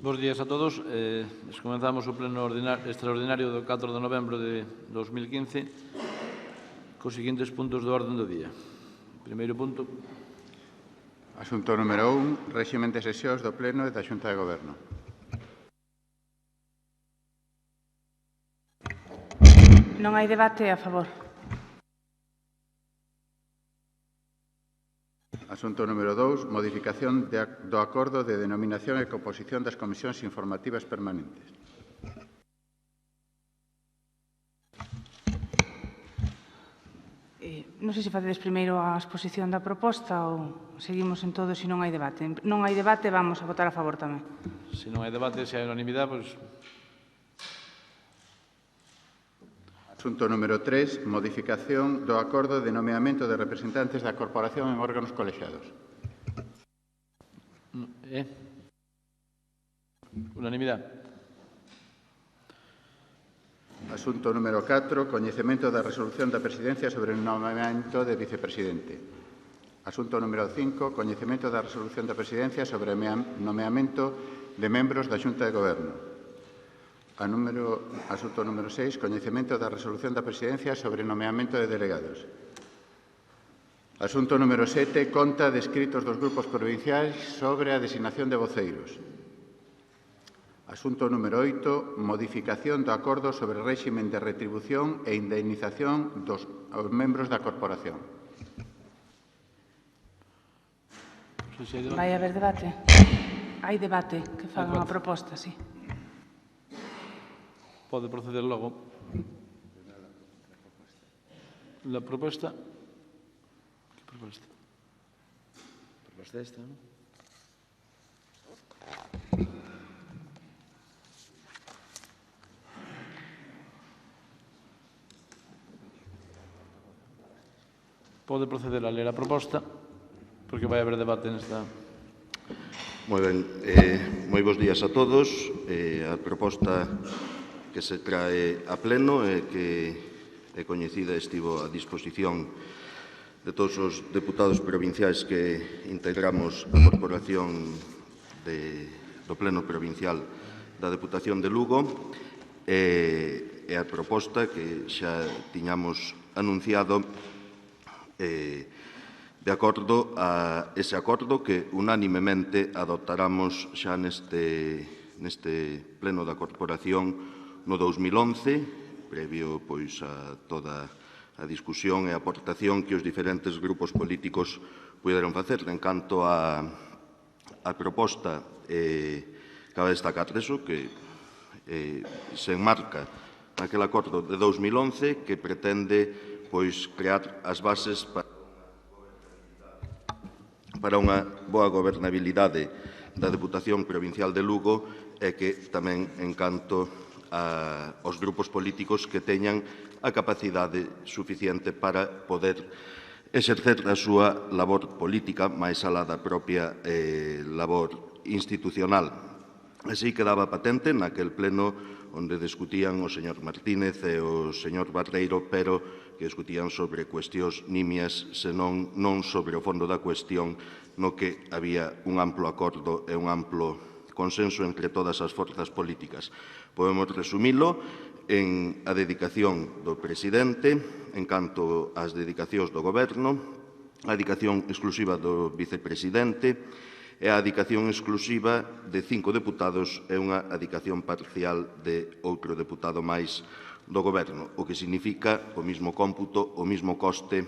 Bos días a todos. Comenzamos o pleno extraordinario do 4 de novembro de 2015 cos seguintes puntos do orden do día. Primeiro punto. Asunto número 1, réximen de sesións do Pleno e da Xunta de Goberno. Non hai debate a favor. Asunto número 2, modificación do acordo de denominación e composición das comisións informativas permanentes. Non sei se facedes primeiro a exposición da proposta ou seguimos en todo se non hai debate. Non hai debate, vamos a votar a favor tamén. Se non hai debate, se hai unanimidade, pois... Asunto número 3, modificación do acordo de nomeamento de representantes da corporación en órganos colexiados. Unanimidade. Asunto número 4, coñecemento da resolución da Presidencia sobre o nomeamento de vicepresidente. Asunto número 5, coñecemento da resolución da Presidencia sobre o nomeamento de membros da Xunta de Goberno. Asunto número 6, coñecemento da resolución da Presidencia sobre o nomeamento de delegados. Asunto número 7, conta de escritos dos grupos provinciais sobre a designación de voceiros. Asunto número 8, modificación do acordo sobre réximen de retribución e indemnización dos membros da corporación. Vai haber debate? Hai debate que fagan a proposta, sí. Pode proceder logo. La proposta... Que proposta? Proposta esta, non? Pode proceder a ler a proposta, porque vai haber debate nesta... Moi ben. Moi bons días a todos. A proposta que se trae a pleno e que é coñecida estivo a disposición de todos os deputados provinciais que integramos a corporación do Pleno Provincial da Deputación de Lugo. É a proposta que xa tiñamos anunciado de acordo a ese acordo que unánimemente adoptáramos xa neste pleno da corporación no 2011, previo pois a toda a discusión e a aportación que os diferentes grupos políticos puderon facer. En canto a proposta, cabe destacar eso, que se enmarca naquele acordo de 2011 que pretende pois crear as bases para unha boa gobernabilidade da Deputación Provincial de Lugo e que tamén en canto aos grupos políticos que teñan a capacidade suficiente para poder exercer a súa labor política máis alá da propia labor institucional. Así quedaba patente naquel pleno onde discutían o señor Martínez e o señor Barreiro, pero que discutían sobre cuestións nimias, senón non sobre o fondo da cuestión, no que había un amplo acordo e un amplo consenso entre todas as forzas políticas. Podemos resumilo en a dedicación do presidente, en canto ás dedicacións do goberno, a dedicación exclusiva do vicepresidente e a dedicación exclusiva de 5 deputados e unha dedicación parcial de outro deputado máis do goberno, o que significa o mismo cómputo, o mismo coste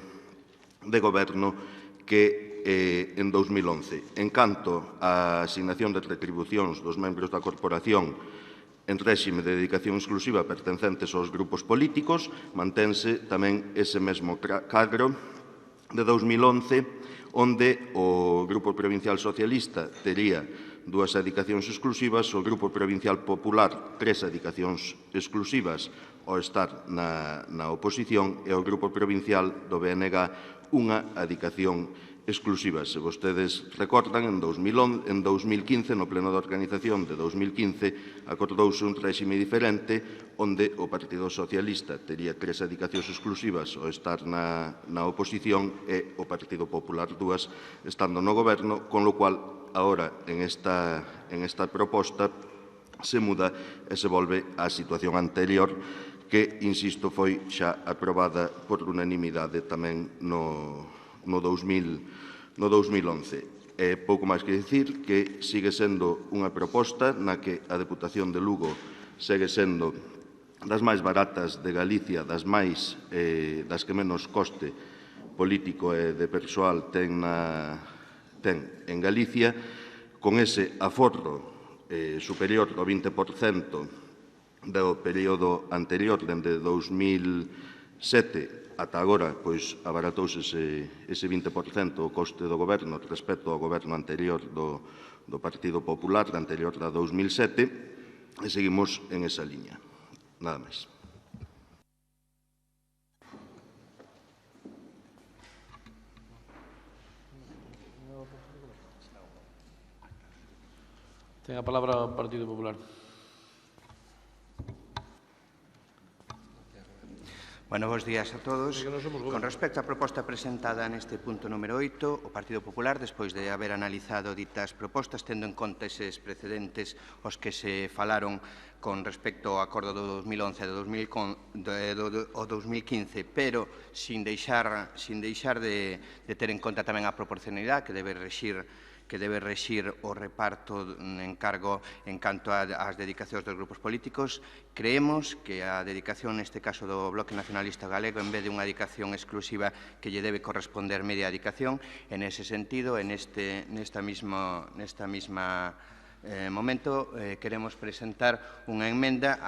de goberno que en 2011. En canto á asignación de retribucións dos membros da corporación en réxime de dedicación exclusiva pertencentes aos grupos políticos, mantense tamén ese mesmo cadro de 2011, onde o Grupo Provincial Socialista tería 2 dedicacións exclusivas, o Grupo Provincial Popular 3 dedicacións exclusivas ao estar na oposición e o Grupo Provincial do BNG unha dedicación exclusiva. Se vostedes recordan, en 2015, no pleno de organización de 2015, acordouse un réxime diferente onde o Partido Socialista tería 3 dedicacións exclusivas ao estar na oposición e o Partido Popular 2 estando no goberno, con lo cual agora en esta proposta se muda e se volve á situación anterior que, insisto, foi xa aprobada por unanimidade tamén no 2011. É pouco máis que dicir que sigue sendo unha proposta na que a Deputación de Lugo segue sendo das máis baratas de Galicia, das que menos coste político e de persoal ten en Galicia, con ese aforro superior ao 20% do período anterior, dende 2007 ata agora, pois abaratouse ese 20% o coste do goberno respecto ao goberno anterior do Partido Popular, da anterior da 2007, e seguimos en esa liña. Nada máis. Ten a palabra o Partido Popular. Bueno, bons días a todos. Con respecto á proposta presentada neste punto número 8, o Partido Popular, despois de haber analizado ditas propostas, tendo en conta eses precedentes os que se falaron con respecto ao acordo do 2011 e do 2015, pero sin deixar de ter en conta tamén a proporcionalidade que debe rexir o reparto en cargo en canto ás dedicacións dos grupos políticos. Creemos que a dedicación, neste caso do Bloque Nacionalista Galego, en vez de unha dedicación exclusiva que lle debe corresponder media dedicación, en ese sentido, nesta mesma momento, queremos presentar unha emenda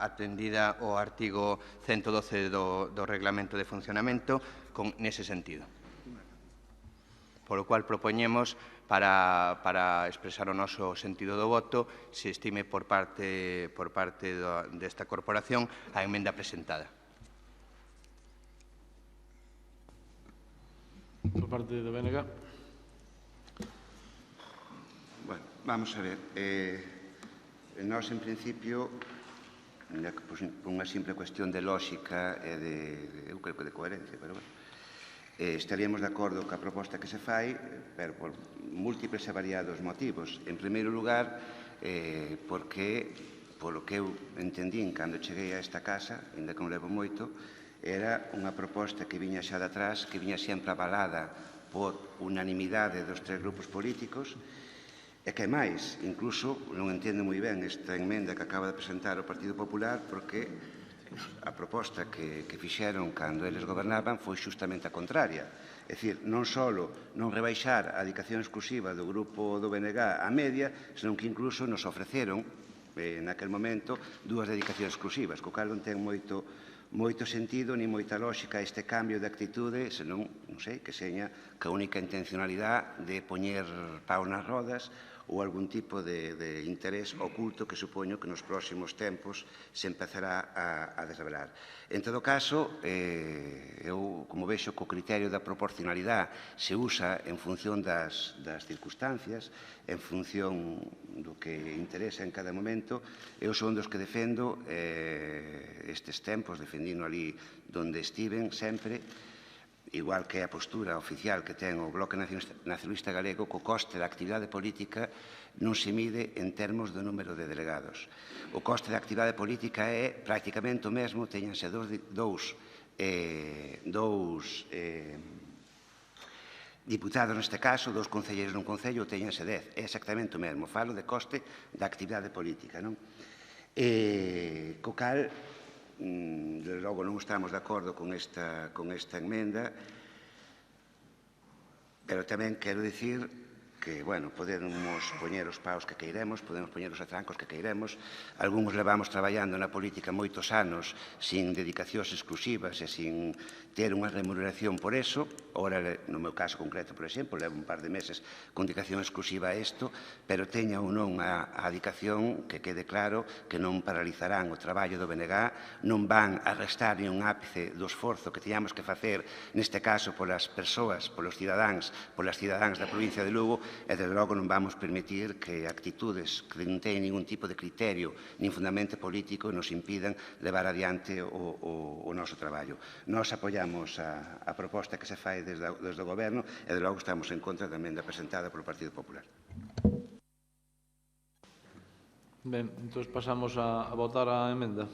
atendida ao artigo 112 do Reglamento de Funcionamento nese sentido. Polo cual propoñemos para expresar o noso sentido do voto, se estime por parte desta corporación a emenda presentada. Por parte do BNG. Bueno, vamos a ver. Nós, en principio, por unha simple cuestión de lógica e eu creo que de coherencia, pero bueno, estaríamos de acordo ca proposta que se fai, pero por múltiples e variados motivos. En primeiro lugar, porque, polo que eu entendín cando cheguei a esta casa, ainda que non levo moito, era unha proposta que viña xa de atrás, que viña sempre avalada por unanimidade dos tres grupos políticos, e que máis, incluso non entendo moi ben esta emenda que acaba de presentar o Partido Popular, porque a proposta que fixeron cando eles gobernaban foi xustamente a contraria. É dicir, non só non rebaixar a dedicación exclusiva do grupo do BNG a media, senón que incluso nos ofreceron, naquel momento, dúas dedicacións exclusivas, co cal non ten moito sentido ni moita lógica este cambio de actitude, senón, non sei, que seña que a única intencionalidade de poñer pau nas rodas ou algún tipo de interés oculto que supoño que nos próximos tempos se empezará a desvelar. En todo caso, eu, como vexo que o criterio da proporcionalidade se usa en función das circunstancias, en función do que interesa en cada momento, eu son dos que defendo estes tempos, defendindo ali donde estiven sempre, igual que a postura oficial que ten o Bloque Nacionalista Galego, co coste da actividade política non se mide en termos do número de delegados. O coste da actividade política é prácticamente o mesmo, teñanse dous diputados neste caso, dous concelleiros nun concello, teñanse 10. É exactamente o mesmo. Falo de coste da actividade política, non? Co cal, desde logo non estamos de acordo con esta emenda, pero tamén quero dicir que, bueno, podemos poñer os paus que queiremos, podemos poñer os atrancos que queiremos, algúns levamos traballando na política moitos anos sin dedicacións exclusivas e sin ter unha remuneración por eso. Ora, no meu caso concreto, por exemplo, levo un par de meses con dedicación exclusiva a isto, pero teña ou non a dedicación, que quede claro que non paralizarán o traballo do BNG, non van a restar ni un ápice do esforzo que teñamos que facer, neste caso, polas persoas, polos cidadáns, polas cidadáns da provincia de Lugo, e, desde logo, non vamos permitir que actitudes que non teñen ningún tipo de criterio nin fundamento político nos impidan levar adiante o noso traballo. Nós apoiamos a proposta que se fai desde o Goberno e, de logo, estamos en contra da emenda presentada polo Partido Popular. Ben, entón pasamos a votar a emenda.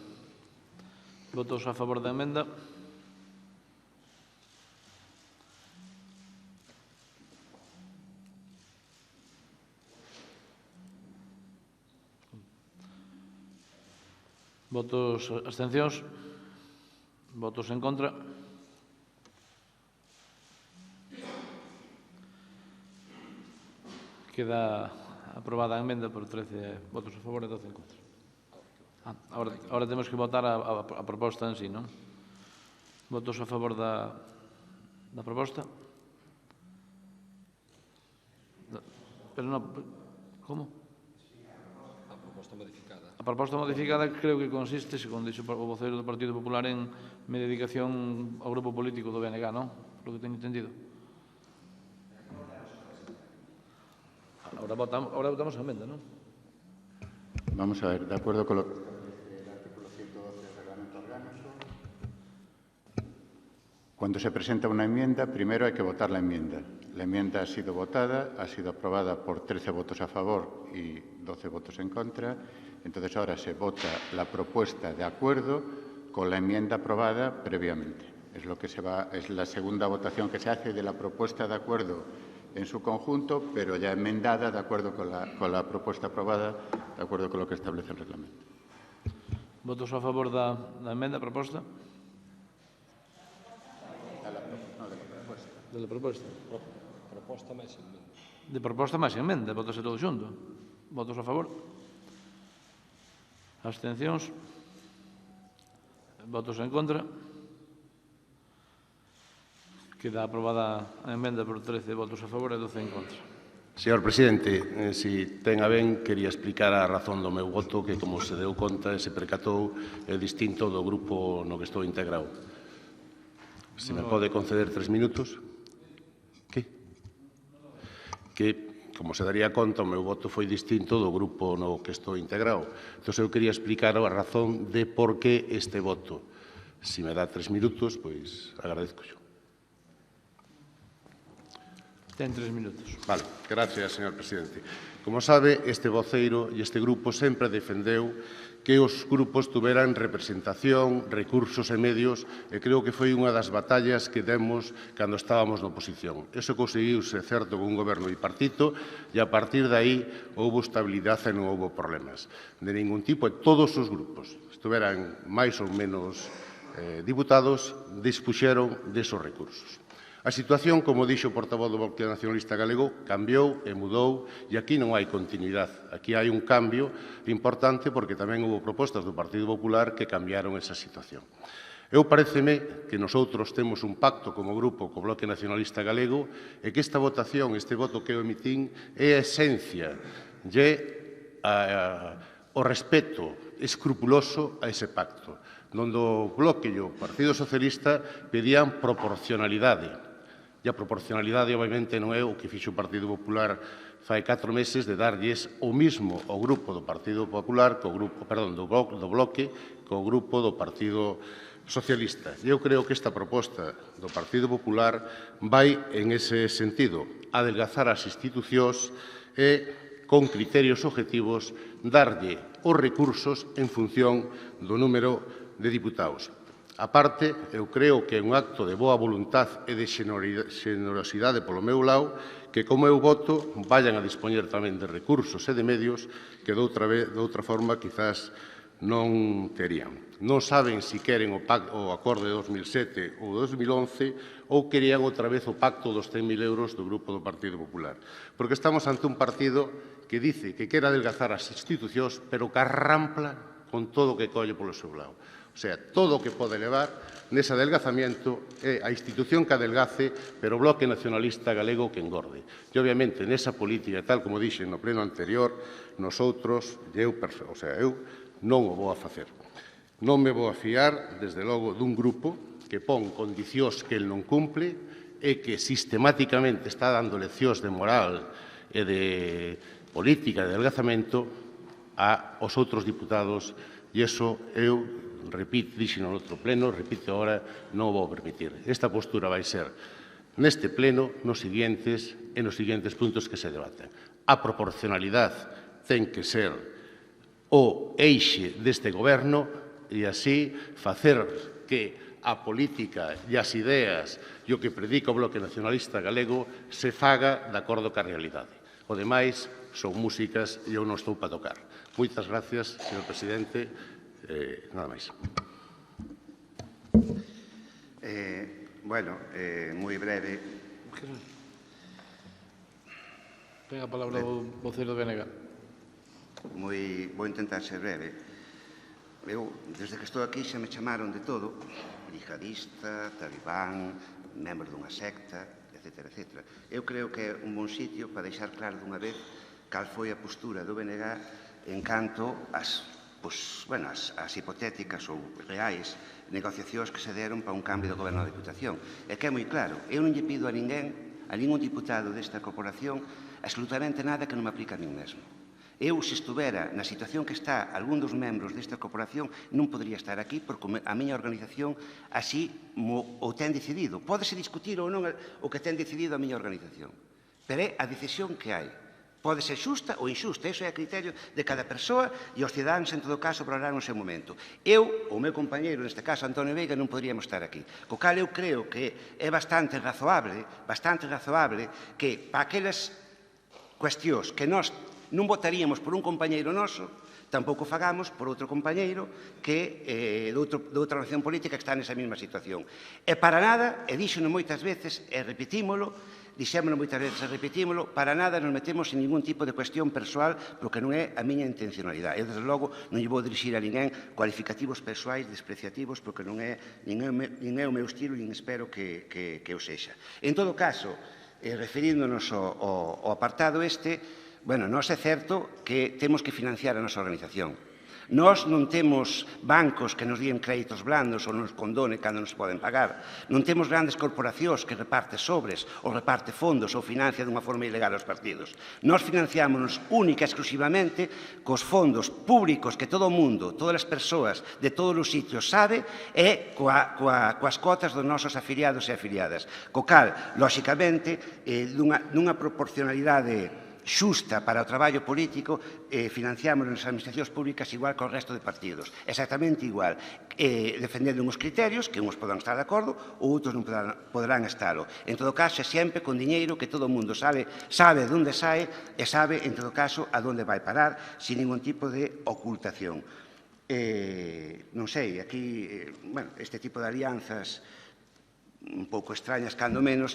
Votos a favor da emenda. Votos abstencións. Votos en contra. Queda aprobada a emenda por 13 votos a favor e 12 en contra. Ahora temos que votar a proposta en sí, non? Votos a favor da proposta? Pero non... Como? A proposta modificada creo que consiste, segundo dixo o voceiro do Partido Popular, en me dedicación ao grupo político do BNG, non? Por lo que teño entendido. Ahora votamos a emenda, non? Vamos a ver, de acuerdo con lo que establece el artículo 112 del Reglamento Orgánico, cuando se presenta una enmienda, primero hay que votar la enmienda. La enmienda ha sido votada, ha sido aprobada por 13 votos a favor y 12 votos en contra. Entonces, ahora se vota la propuesta de acuerdo con la enmienda aprobada previamente. Es la segunda votación que se hace de la propuesta de acuerdo en su conjunto, pero ya enmendada de acuerdo con la propuesta aprobada, de acuerdo con lo que establece el reglamento. Votos a favor da emenda proposta? De la proposta. Proposta máis emenda. De proposta máis emenda, votase todo xunto. Votos a favor? Abstencións? Votos en contra? Queda aprobada a emenda por 13 votos a favor e 12 en contra. Señor presidente, si ten a ben, quería explicar a razón do meu voto que, como se deu conta e se percatou, é distinto do grupo no que estou integrado. Se me pode conceder 3 minutos? Que, como se daría conta, o meu voto foi distinto do grupo no que estou integrado. Entón, eu quería explicar a razón de por que este voto. Se me dá 3 minutos, pois agradezco xo. Ten 3 minutos. Vale, gracias, señor presidente. Como sabe, este voceiro e este grupo sempre defendeu que os grupos tuveran representación, recursos e medios, e creo que foi unha das batallas que demos cando estábamos na oposición. Eso conseguiuse, certo, con un goberno bipartito, e a partir de aí houve estabilidade e non houve problemas de ningún tipo, e todos os grupos, estuveran máis ou menos diputados, dispuxeron desos recursos. A situación, como dixo o portavoz do Bloque Nacionalista Galego, cambiou e mudou e aquí non hai continuidade. Aquí hai un cambio importante porque tamén houve propostas do Partido Popular que cambiaron esa situación. Eu pareceme que nosotros temos un pacto como grupo co Bloque Nacionalista Galego e que esta votación, este voto que eu emitín, é a esencia e o respeto escrupuloso a ese pacto, donde o Bloque e o Partido Socialista pedían proporcionalidade. E a proporcionalidade, obviamente, non é o que fixo o Partido Popular fai 4 meses de darlles o mismo ao grupo do Partido Popular, do Bloque, co grupo do Partido Socialista. E eu creo que esta proposta do Partido Popular vai en ese sentido, adelgazar as institucións e, con criterios objetivos, darlle os recursos en función do número de diputados. A parte, eu creo que é un acto de boa voluntad e de xenerosidade polo meu lado que, como eu voto, vayan a dispoñer tamén de recursos e de medios que de outra forma quizás non terían. Non saben se queren o acordo de 2007 ou 2011 ou querían outra vez o pacto dos 100.000 euros do Grupo do Partido Popular. Porque estamos ante un partido que dice que quere adelgazar as institucións, pero que arrampla con todo o que colle polo seu lado. O sea, todo o que pode levar nese adelgazamiento é a institución que adelgace, pero o Bloque Nacionalista Galego que engorde. E, obviamente, nesa política, tal como dixen no pleno anterior, nosotros, eu non o vou a facer. Non me vou a fiar, desde logo, dun grupo que pon condicións que el non cumple e que sistemáticamente está dando leccións de moral e de política de adelgazamento aos outros diputados, e iso eu dixen no outro pleno, repito agora, non o vou permitir. Esta postura vai ser neste pleno, nos seguintes puntos que se debaten. A proporcionalidade ten que ser o eixe deste goberno e así facer que a política e as ideas e o que predica o Bloque Nacionalista Galego se faga de acordo ca realidade. O demais son músicas e eu non estou para tocar. Moitas gracias, señor presidente. Nada máis. Moi breve. Ten a palabra o voceiro do BNG. Vou intentar ser breve. Eu, desde que estou aquí, xa me chamaron de todo, yihadista, talibán, membro dunha secta, etc. etc. Eu creo que é un bon sitio para deixar claro dunha vez cal foi a postura do BNG en canto ás hipotéticas ou reais negociacións que se deron para un cambio do goberno da Diputación. É que é moi claro, eu non lle pido a ninguén, a ningún diputado desta corporación, absolutamente nada que non me aplique a min mesmo. Eu, se estuvera na situación que está algún dos membros desta corporación, non podría estar aquí porque a miña organización así o ten decidido. Pódese discutir ou non o que ten decidido a miña organización, pero é a decisión que hai. Pode ser xusta ou inxusta, iso é a criterio de cada persoa e os cidadáns, en todo caso, valorarán o seu momento. Eu, ou o meu compañeiro, neste caso Antonio Veiga, non poderíamos estar aquí. Co cal eu creo que é bastante razoable que para aquelas cuestións que nós non votaríamos por un compañeiro noso, tampouco fagamos por outro compañeiro que de outra organización política que está nesa mesma situación. E para nada, e díxono moitas veces, e dixémolo moitas veces e repetímolo, para nada nos metemos en ningún tipo de cuestión persoal porque non é a miña intencionalidade. Eu, desde logo, non lle vou dirixir a ninguén cualificativos persoais despreciativos porque non é nin é o meu estilo e nin espero que o sexa. En todo caso, referíndonos ao apartado nós é certo que temos que financiar a nosa organización. Nós non temos bancos que nos díen créditos blandos ou nos condone cando nos poden pagar. Non temos grandes corporacións que reparte sobres ou reparte fondos ou financia dunha forma ilegal os partidos. Nós financiámonos única e exclusivamente cos fondos públicos que todo o mundo, todas as persoas de todos os sitios sabe e coas cotas dos nosos afiliados e afiliadas. Co cal, lóxicamente, nunha proporcionalidade xusta para o traballo político, financiamos as administracións públicas igual que o resto de partidos, exactamente igual, defendendo uns criterios que uns poderán estar de acordo ou outros non poderán estalo. En todo caso, é sempre con diñeiro que todo o mundo sabe de onde sae e sabe, en todo caso, a onde vai parar, sin ningún tipo de ocultación. Non sei, aquí, este tipo de alianzas un pouco extrañas, cando menos,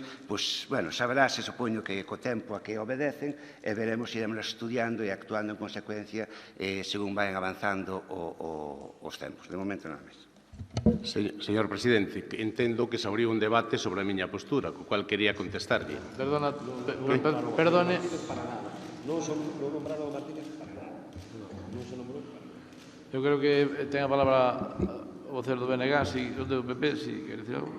saberá, se supoño que co tempo a que obedecen, e veremos, iremos estudiando e actuando en consecuencia según vayan avanzando os tempos. De momento, nada máis. Señor presidente, entendo que se abriu un debate sobre a miña postura, co cual quería contestarlle. Perdone. Non nombraron a Martínez para nada. Non se nombrou para nada. Eu creo que ten a palabra o voceiro do BNG, o do PP, si quer dicir algo.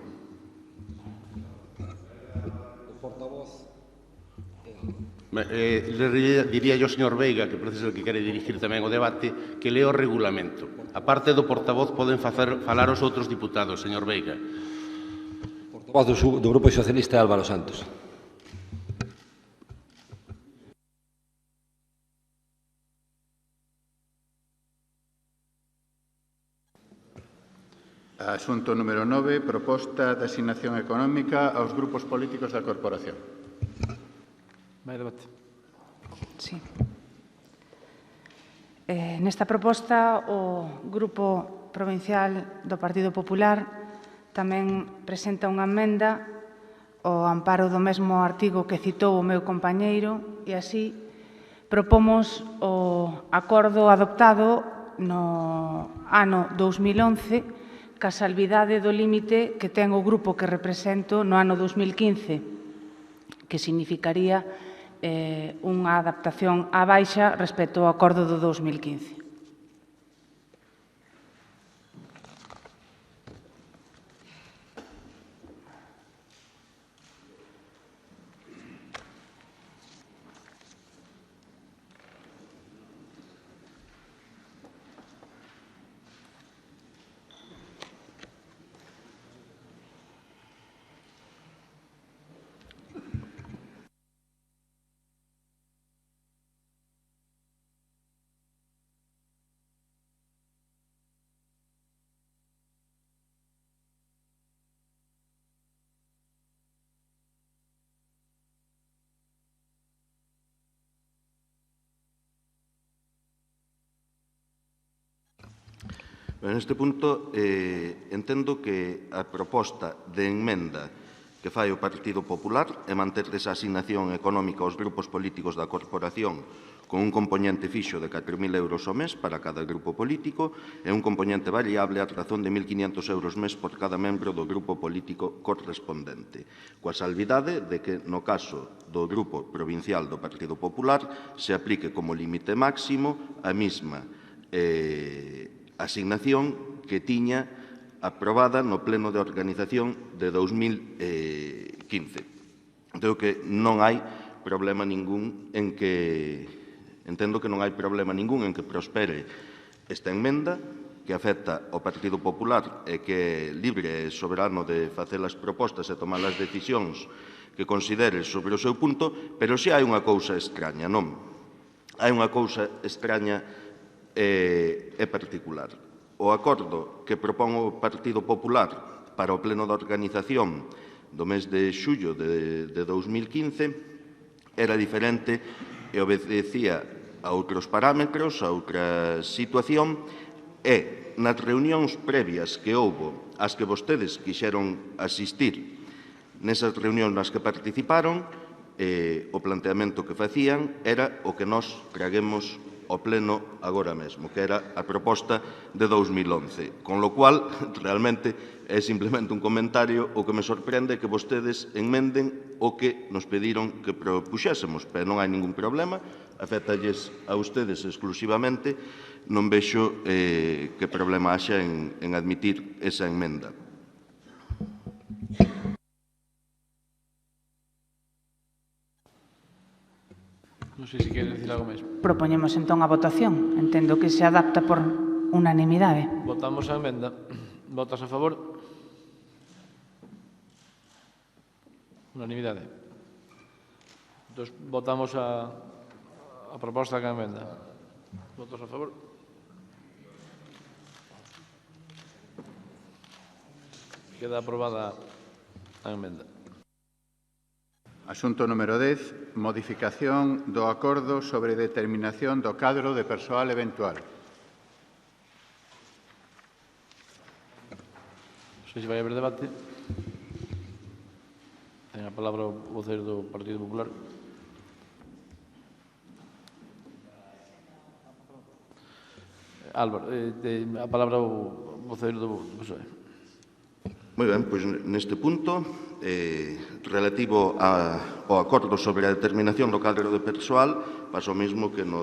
Diría yo, señor Veiga, que parece ser que quere dirigir tamén o debate, que lea o regulamento. A parte do portavoz poden falar os outros diputados, señor Veiga. Portavoz do Grupo Socialista, Álvaro Santos. Asunto número 9, proposta de asignación económica aos grupos políticos da corporación. Vai debate. Sí. Nesta proposta, o Grupo Provincial do Partido Popular tamén presenta unha emenda ao amparo do mesmo artigo que citou o meu compañeiro e así propomos o acordo adoptado no ano 2011 ca salvidade do límite que ten o grupo que represento no ano 2015, que significaría unha adaptación á baixa respecto ao acordo do 2015. Neste punto, entendo que a proposta de enmenda que fai o Partido Popular é manter esa asignación económica aos grupos políticos da corporación con un componente fixo de 4.000 euros ao mes para cada grupo político e un componente variable a razón de 1.500 euros mes por cada membro do grupo político correspondente, coa salvidade de que, no caso do Grupo Provincial do Partido Popular, se aplique como límite máximo a mesma asignación que tiña aprobada no pleno de organización de 2015. Entendo que non hai problema ningún en que prospere esta enmenda que afecta ao Partido Popular e que é libre e soberano de facer as propostas e tomar as decisións que considere sobre o seu punto, pero si hai unha cousa extraña, non? Hai unha cousa extraña e particular. O acordo que propón o Partido Popular para o pleno da organización do mes de xullo de 2015 era diferente e obedecía a outros parámetros, a outra situación, e nas reunións previas que houbo, as que vostedes quixeron asistir, nesas reunións nas que participaron, o planteamento que facían era o que nós traguemos ao pleno agora mesmo, que era a proposta de 2011. Con lo cual, realmente, é simplemente un comentario. O que me sorprende é que vostedes enmenden o que nos pediron que propuxésemos, pero non hai ningún problema, afectalles a ustedes exclusivamente, non vexo que problema haxa en admitir esa enmenda. Non sei se quere dicir algo máis. Propoñemos entón a votación. Entendo que se adapta por unanimidade. Votamos a emenda. Votas a favor? Unanimidade. Entón, votamos a proposta que emenda. Votos a favor? Queda aprobada a emenda. Asunto número 10. Modificación do acordo sobre determinación do cadro de persoal eventual. Non sei se vai haber debate. Ten a palabra o voceiro do Partido Popular. Álvaro, a palabra o voceiro do PSOE. Moi ben, pois neste punto, relativo ao acordo sobre a determinación do cadro de persoal, pasa o mesmo que no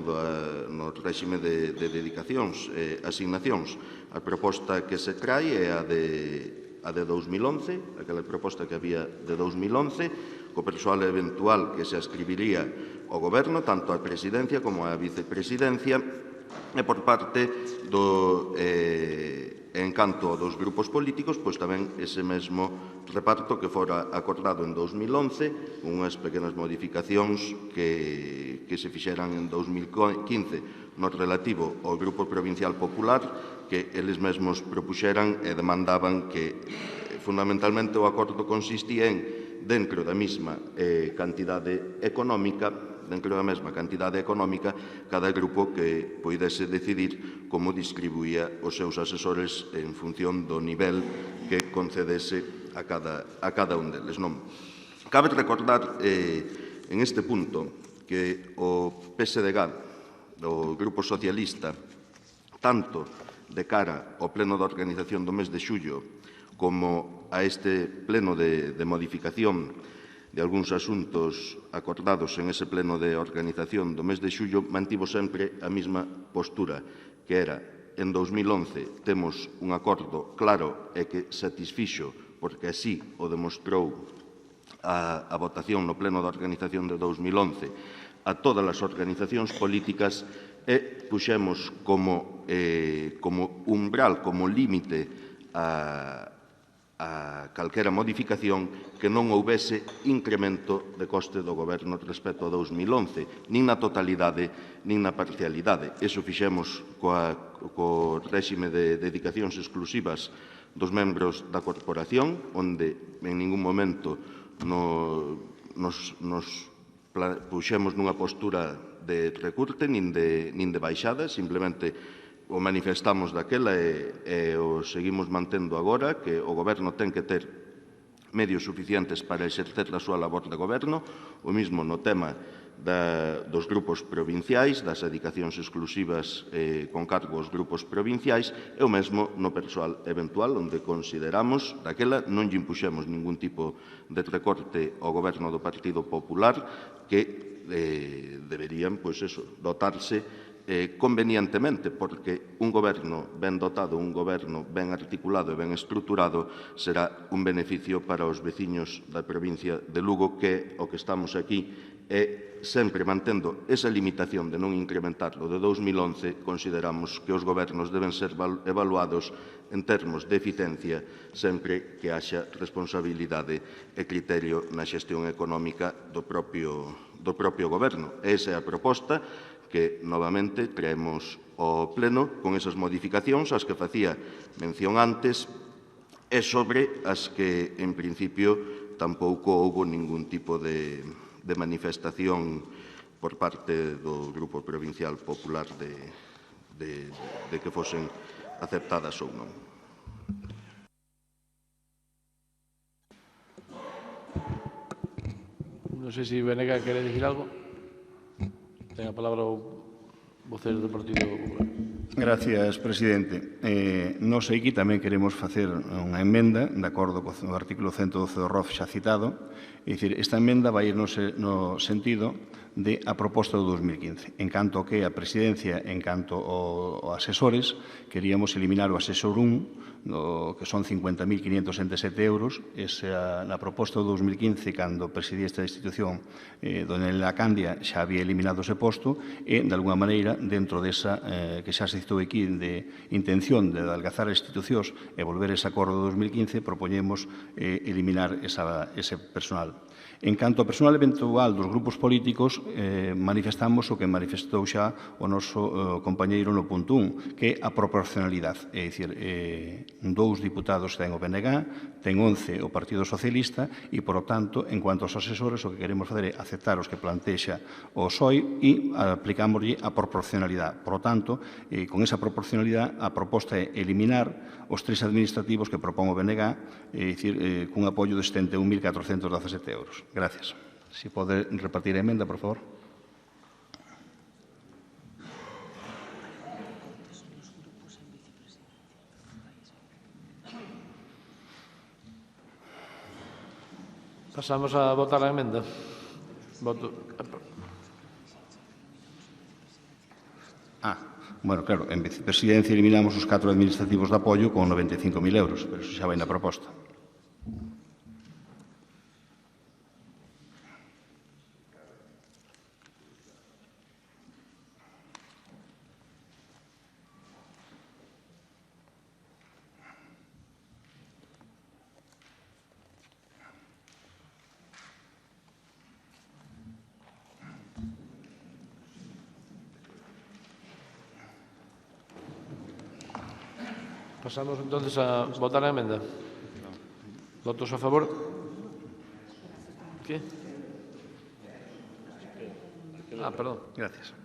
réxime de dedicacións e asignacións. A proposta que se trae é a de 2011, aquela proposta que había de 2011, co persoal eventual que se ascribiría ao Goberno, tanto a presidencia como a vicepresidencia, e por parte do en canto dos grupos políticos, pois tamén ese mesmo reparto que fora acordado en 2011, unhas pequenas modificacións que se fixeran en 2015 no relativo ao Grupo Provincial Popular, que eles mesmos propuxeran e demandaban que fundamentalmente o acordo consistía en, dentro da mesma cantidade económica, cada grupo que poidese decidir como distribuía os seus asesores en función do nivel que concedese a cada un deles. Cabe recordar en este punto que o PSDG, o Grupo Socialista, tanto de cara ao pleno da organización do mes de xullo como a este pleno de modificación de algúns asuntos acordados en ese pleno de organización do mes de xullo, mantivo sempre a mesma postura, que era, en 2011 temos un acordo claro e que satisfixo, porque así o demostrou a votación no pleno da organización de 2011, a todas as organizacións políticas, e puxemos como umbral, como límite a calquera modificación que non houbese incremento de coste do Goberno respecto a 2011, nin na totalidade, nin na parcialidade. Iso fixemos co réxime de dedicacións exclusivas dos membros da corporación, onde en ningún momento nos puxemos nunha postura de recurte nin de baixada, simplemente o manifestamos daquela e o seguimos mantendo agora, que o Goberno ten que ter medios suficientes para exercer a súa labor de goberno, o mismo no tema dos grupos provinciais, das dedicacións exclusivas con cargo aos grupos provinciais, e o mesmo no persoal eventual, onde consideramos, daquela non lle impuxemos ningún tipo de recorte ao Goberno do Partido Popular, que deberían, dotarse convenientemente, porque un goberno ben dotado, un goberno ben articulado e ben estruturado será un beneficio para os veciños da provincia de Lugo, que o que estamos aquí é sempre mantendo esa limitación de non incrementarlo de 2011, consideramos que os gobernos deben ser evaluados en termos de eficiencia sempre que haxa responsabilidade e criterio na xestión económica do propio goberno. Esa é a proposta que, novamente, traemos ao Pleno con esas modificacións ás que facía mención antes e sobre as que, en principio, tampouco houbo ningún tipo de manifestación por parte do Grupo Provincial Popular de que fosen aceptadas ou non. Non sei se Benega quere dicir algo. Ten a palabra o vocero do Partido Popular. Gracias, presidente. Nos aquí tamén queremos facer unha emenda, de acordo co artículo 112 do ROF xa citado. É dicir, esta emenda vai ir no sentido de a proposta do 2015. En canto que a presidencia, en canto aos asesores, queríamos eliminar o asesor 1, que son 50.567 euros. Na proposta do 2015, cando presidía esta institución, don Elena Candia xa había eliminado ese posto e, de alguna maneira, dentro desa que xa se citou aquí de intención de adelgazar as institucións e volver ese acordo do 2015, propoñemos eliminar ese personal. En canto ao personal eventual dos grupos políticos, manifestamos o que manifestou xa o noso compañeiro no punto 1, que é a proporcionalidade. É dicir, 2 diputados ten o PNG, ten 11 o Partido Socialista e, por lo tanto, en cuanto aos asesores, o que queremos fazer é aceptar os que plantexa o PSOE e aplicámoslle a proporcionalidade. Por lo tanto, con esa proporcionalidade, a proposta é eliminar os 3 administrativos que propón o BNG, é dicir, cun apoio de 71.417 euros. Gracias. Si pode repartir a emenda, por favor. Pasamos a votar a emenda. Bueno, claro, en vicepresidencia eliminamos os 4 administrativos de apoio con 95.000 euros, pero iso xa vai na proposta. Pasamos entonces a votar a emenda. ¿Votos a favor? ¿Qué? Perdón. Gracias.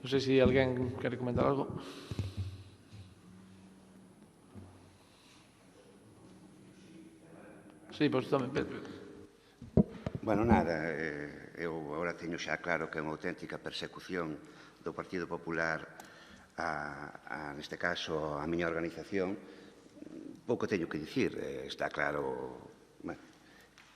Non sei se alguén quere comentar algo. Sí, pois tamén, Pedro. Bueno, nada, eu agora teño xa claro que é unha auténtica persecución do Partido Popular neste caso, a miña organización. Pouco teño que dicir, está claro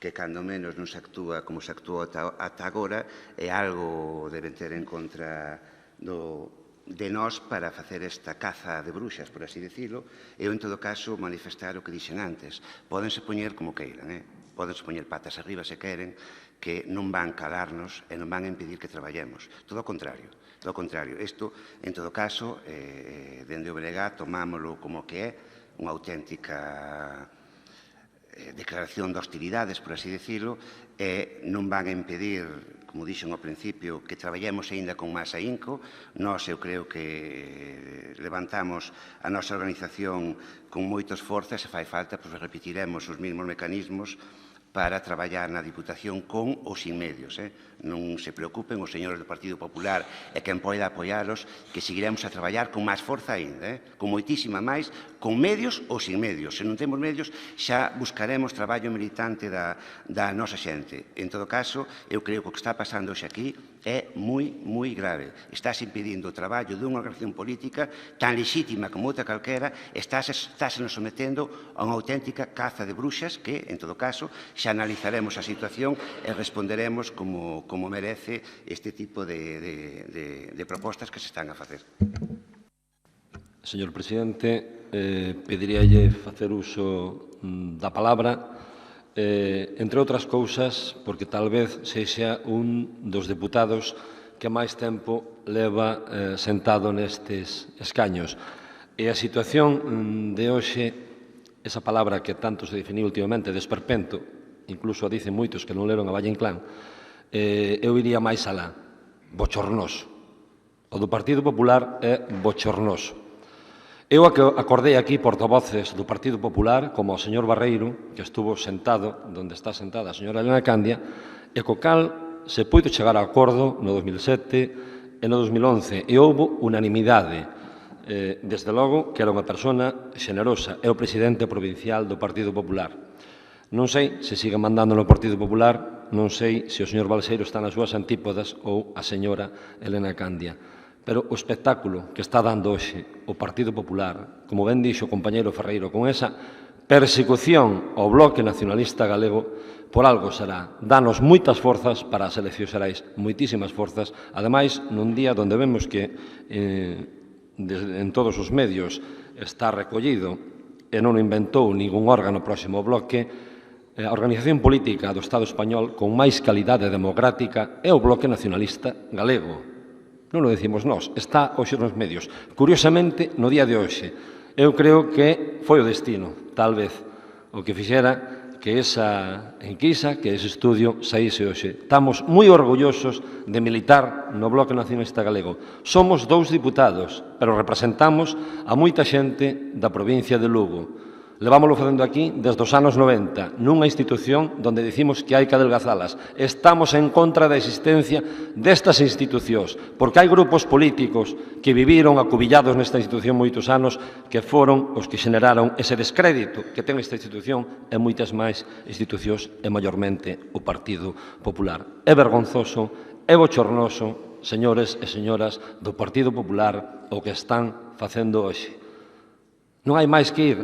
que cando menos non se actúa como se actuou ata agora e algo deben ter en contra de nós para facer esta caza de bruxas, por así dicilo. Eu, en todo caso, manifestar o que dixen antes. Pódense poñer como queiran, pódense poñer patas arriba se queren, que non van calarnos e non van impedir que traballemos. Todo o contrario. Todo o contrario. Isto, en todo caso, dende o BNG tomámoslo como que é unha auténtica declaración de hostilidades, por así dicilo, e non van a impedir, como dixen ao principio, que traballemos aínda con máis ahínco. Nós, eu creo que levantamos a nosa organización con moito esforzo e se fai falta, pois repetiremos os mesmos mecanismos para traballar na Diputación con ou sin medios. Non se preocupen os señores do Partido Popular e quen poida apoialos, que seguiremos a traballar con máis forza ainda, con moitísima máis, con medios ou sin medios. Se non temos medios, xa buscaremos traballo militante da nosa xente. En todo caso, eu creo que o que está pasando hoxe aquí é moi, moi grave. Estás impedindo o traballo dunha organización política tan lexítima como outra calquera, estás nos sometendo a unha auténtica caza de bruxas que, en todo caso, xa analizaremos a situación e responderemos como merece este tipo de propostas que se están a facer. Señor Presidente, pediríalle facer uso da palabra, entre outras cousas, porque tal vez sexa un dos deputados que máis tempo leva sentado nestes escaños. E a situación de hoxe, esa palabra que tanto se definiu últimamente, desperpento, incluso a dicen moitos que non leron a Valle Inclán, eu iría máis alá, bochornoso. O do Partido Popular é bochornoso. Eu acordei aquí portavoces do Partido Popular, como o señor Barreiro, que estuvo sentado onde está sentada a señora Elena Candia, e co cal se puido chegar a acordo no 2007 e no 2011, e houve unanimidade. Desde logo que era unha persona xenerosa, é o presidente provincial do Partido Popular. Non sei se sigue mandando no Partido Popular, non sei se o señor Balseiro está nas súas antípodas ou a señora Elena Candia. Pero o espectáculo que está dando hoxe o Partido Popular, como ben dixo o compañeiro Ferreiro, con esa persecución ao Bloque Nacionalista Galego, por algo será. Danos moitas forzas para as eleccións xerais, moitísimas forzas, ademais nun día onde vemos que en todos os medios está recollido e non o inventou ningún órgano próximo ao Bloque, a organización política do Estado español con máis calidade democrática é o Bloque Nacionalista Galego. Non o decimos nós, está hoxe nos medios. Curiosamente, no día de hoxe, eu creo que foi o destino, tal vez, o que fixera que esa enquisa, que ese estudio saíse hoxe. Estamos moi orgullosos de militar no Bloque Nacionalista Galego. Somos 2 diputados, pero representamos a moita xente da provincia de Lugo. Levámoslo facendo aquí desde os anos 90, nunha institución onde dicimos que hai que adelgazalas. Estamos en contra da existencia destas institucións, porque hai grupos políticos que viviron acubillados nesta institución moitos anos que foron os que xeneraron ese descrédito que ten esta institución e moitas máis institucións e maiormente o Partido Popular. É vergonzoso, é bochornoso, señores e señoras do Partido Popular, o que están facendo hoxe. Non hai máis que ir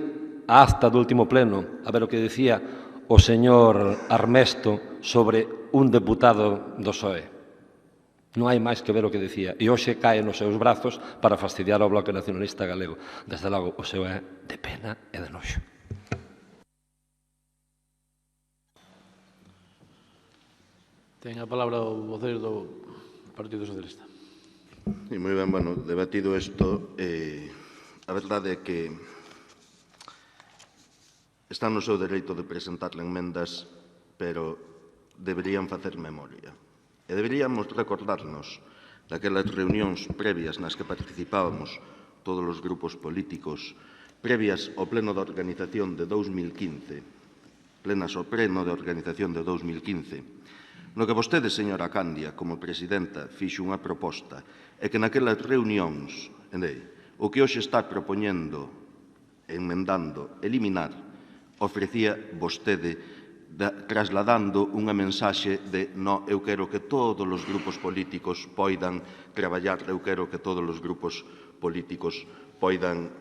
a acta do último pleno, a ver o que dicía o señor Armesto sobre un deputado do PSOE. Non hai máis que ver o que dicía. E hoxe cae nos seus brazos para fastidiar ao Bloque Nacionalista Galego. Desde logo, o seu é de pena e de noxo. Ten a palabra o voceiro do Partido Socialista. Moi ben, bueno, debatido isto, a verdade é que están no seu dereito de presentar enmendas, pero deberían facer memoria. E deberíamos recordarnos daquelas reunións previas nas que participábamos todos os grupos políticos, previas ao pleno de organización de 2015, plenas ao pleno de organización de 2015, No que vostede, señora Candia, como presidenta, fixo unha proposta é que naquelas reunións, o que hoxe está propoñendo, emendando, eliminar, ofrecía vostede trasladando unha mensaxe de no, eu quero que todos os grupos políticos poidan traballar, eu quero que todos os grupos políticos poidan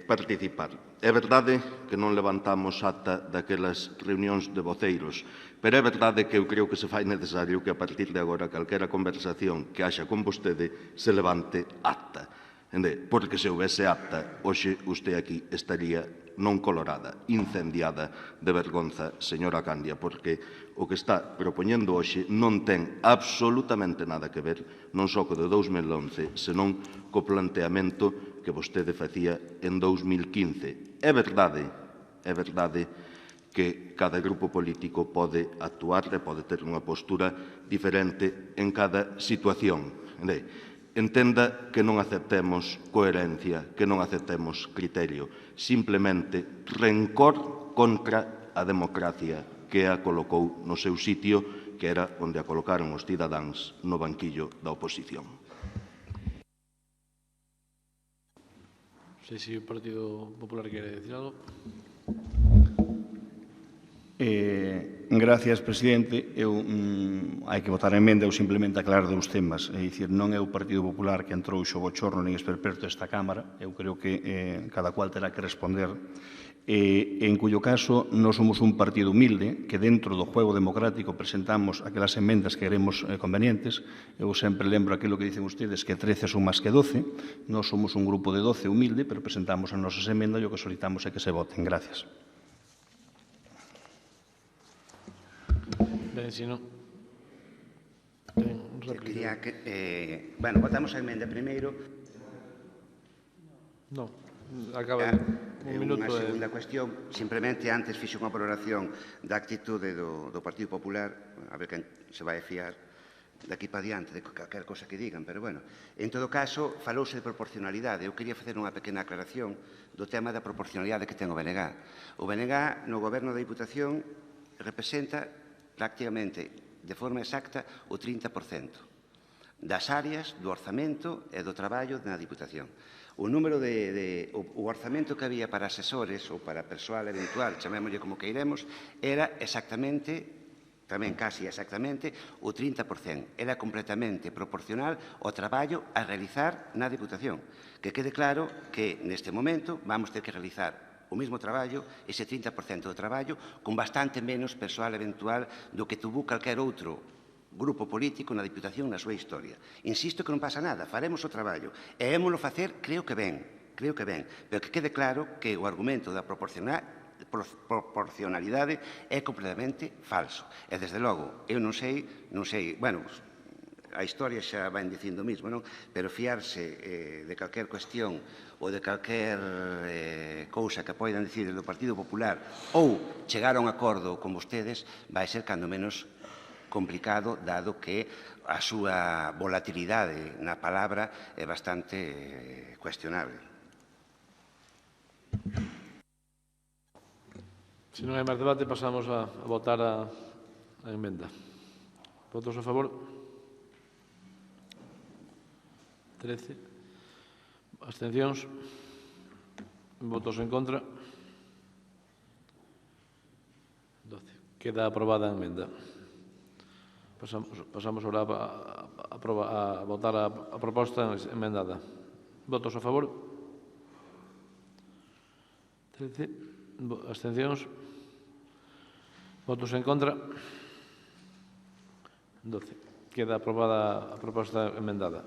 participar. É verdade que non levantamos ata daquelas reunións de voceiros, pero é verdade que eu creo que se fai necesario que a partir de agora calquera conversación que haxa con vostede se levante acta. Porque se houvese acta, hoxe usted aquí estaría non colorada, incendiada de vergonza, señora Candia, porque o que está propoñendo hoxe non ten absolutamente nada que ver non só co de 2011, senón co planteamento que vostede facía en 2015. É verdade que cada grupo político pode actuar e pode ter unha postura diferente en cada situación. Entenda que non aceptemos coherencia, que non aceptemos criterio, simplemente rencor contra a democracia que a colocou no seu sitio, que era onde a colocaron os cidadáns no banquillo da oposición. Non sei se o Partido Popular quere decir algo. Gracias, presidente. Hai que votar a emenda, eu simplemente aclarar dous temas. É dicir, non é o Partido Popular que entrou xo bochorno nin esperperto esta Cámara. Eu creo que cada cual terá que responder. En cuyo caso, nós somos un partido humilde que dentro do juego democrático presentamos aquelas emendas que queremos convenientes. Eu sempre lembro aquilo que dicen ustedes, que 13 son máis que 12. Nós somos un grupo de 12 humilde, pero presentamos as nosas emendas e o que solicitamos é que se voten. Gracias. Ben, se non... Quería que... Bueno, votamos a emenda primeiro. Non, acaba de... Un minuto Unha segunda cuestión. Simplemente antes fixo unha valoración da actitude do Partido Popular, a ver quen se vai a fiar daqui para diante de calquer cosa que digan, pero bueno. En todo caso, falouse de proporcionalidade. Eu quería facer unha pequena aclaración do tema da proporcionalidade que ten o BNG. O BNG no Goberno da Diputación representa prácticamente de forma exacta o 30% das áreas do orzamento e do traballo na Diputación. O número o orzamento que había para asesores ou para persoal eventual, chamémoslle como queiremos, era exactamente, tamén casi exactamente, o 30%. Era completamente proporcional ao traballo a realizar na Diputación. Que quede claro que neste momento vamos ter que realizar o mesmo traballo, ese 30% do traballo, con bastante menos persoal eventual do que tuvo calquer outro grupo político na Diputación na súa historia. Insisto que non pasa nada, faremos o traballo. E émolo facer, creo que ben, pero que quede claro que o argumento da proporcionalidade é completamente falso. E, desde logo, eu non sei, bueno, a historia xa vai dicindo o mismo, non? Pero fiarse de calquer cuestión ou de calquer cousa que poidan dicir do Partido Popular ou chegar a un acordo con vostedes vai ser cando menos complicado, dado que a súa volatilidade na palabra é bastante cuestionable. Se non hai máis debate, pasamos a votar a emenda. Votos a favor? 13. Abstencións? Votos en contra? 12. Queda aprobada a emenda. Pasamos ahora a votar a proposta emendada. Votos a favor? 13. Abstencións? Votos en contra? 12. Queda aprobada a proposta emendada.